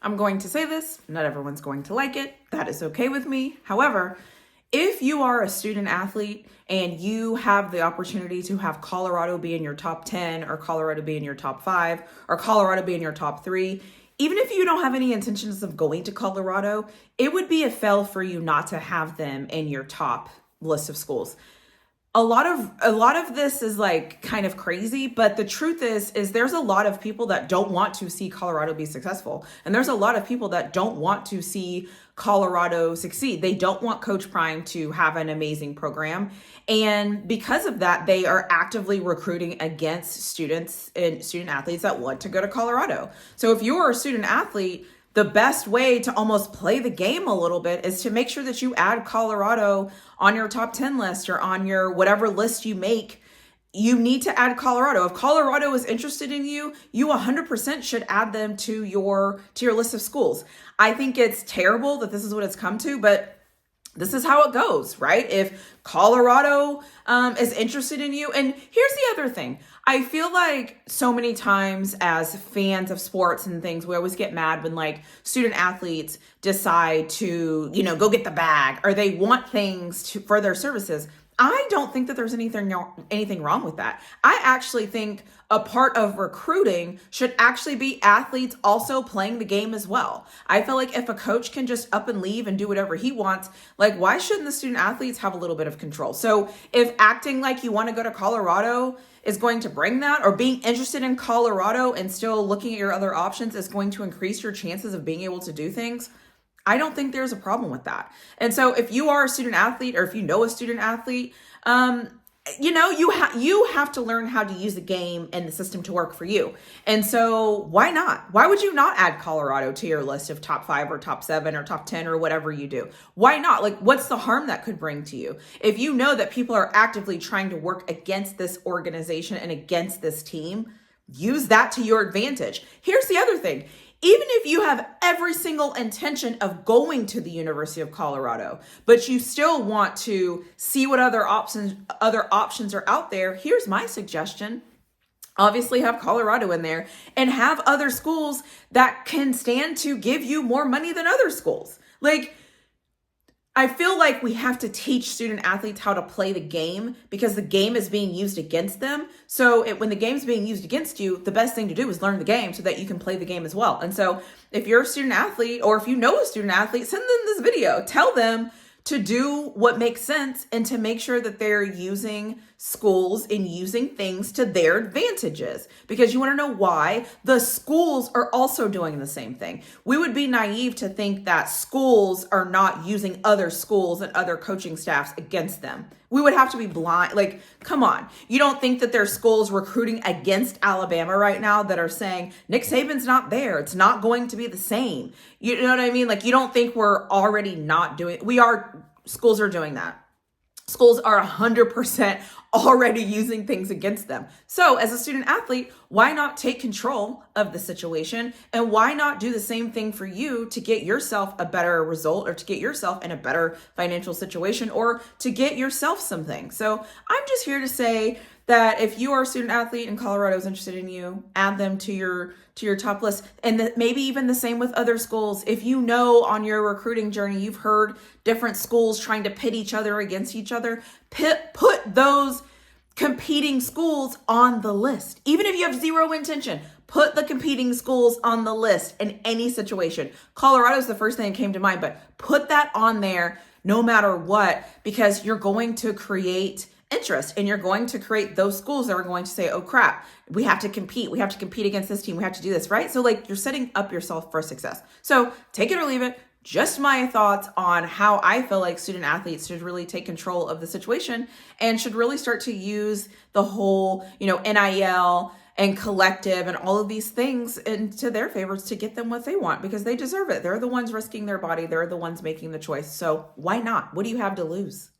I'm going to say this, not everyone's going to like it. That is okay with me. However, if you are a student athlete and you have the opportunity to have Colorado be in your top 10 or Colorado be in your top 5 or Colorado be in your top 3, even if you don't have any intentions of going to Colorado, it would be a fail for you not to have them in your top list of schools. A lot of this is like kind of crazy, but the truth is there's a lot of people that don't want to see Colorado be successful. And there's a lot of people that don't want to see Colorado succeed. They don't want Coach Prime to have an amazing program. And because of that, they are actively recruiting against students and student athletes that want to go to Colorado. So if you're a student athlete, the best way to almost play the game a little bit is to make sure that you add Colorado on your top 10 list or on your whatever list you make. You need to add Colorado. If Colorado is interested in you, you 100% should add them to your list of schools. I think it's terrible that this is what it's come to, but this is how it goes, right? If Colorado is interested in you. And here's the other thing. I feel like so many times as fans of sports and things, we always get mad when like student athletes decide to, go get the bag or they want things for their services. I don't think that there's anything wrong with that. I actually think a part of recruiting should actually be athletes also playing the game as well. I feel like if a coach can just up and leave and do whatever he wants, like why shouldn't the student athletes have a little bit of control? So if acting like you want to go to Colorado is going to bring that, or being interested in Colorado and still looking at your other options is going to increase your chances of being able to do things, I don't think there's a problem with that. And so if you are a student athlete or if you know a student athlete, you have to learn how to use the game and the system to work for you. And so why not? Why would you not add Colorado to your list of top 5 or top 7 or top 10 or whatever you do? Why not? Like, what's the harm that could bring to you? If you know that people are actively trying to work against this organization and against this team, use that to your advantage. Here's the other thing. Even if you have every single intention of going to the University of Colorado, but you still want to see what other options are out there, here's my suggestion. Obviously have Colorado in there and have other schools that can stand to give you more money than other schools. Like, I feel like we have to teach student athletes how to play the game because the game is being used against them. So when the game's being used against you, the best thing to do is learn the game so that you can play the game as well. And so if you're a student athlete or if you know a student athlete, send them this video. Tell them to do what makes sense and to make sure that they're using schools and using things to their advantages. Because you want to know why? The schools are also doing the same thing. We would be naive to think that schools are not using other schools and other coaching staffs against them. We would have to be blind. Like, come on. You don't think that there's schools recruiting against Alabama right now that are saying, Nick Saban's not there. It's not going to be the same. You know what I mean? Like, you don't think we're already not doing, schools are doing that. Schools are 100% already using things against them. So as a student athlete, why not take control of the situation? And why not do the same thing for you to get yourself a better result or to get yourself in a better financial situation or to get yourself something? So I'm just here to say that if you are a student athlete and Colorado is interested in you, add them to your top list. And maybe even the same with other schools. If you know on your recruiting journey, you've heard different schools trying to pit each other against each other, put those competing schools on the list. Even if you have zero intention, put the competing schools on the list in any situation. Colorado is the first thing that came to mind, but put that on there no matter what, because you're going to create interest and you're going to create those schools that are going to say, oh crap, we have to compete against this team, we have to do this, right? So like you're setting up yourself for success. So take it or leave it. Just my thoughts on how I feel like student athletes should really take control of the situation and should really start to use the whole, NIL and collective and all of these things into their favors to get them what they want because they deserve it. They're the ones risking their body. They're the ones making the choice. So why not? What do you have to lose?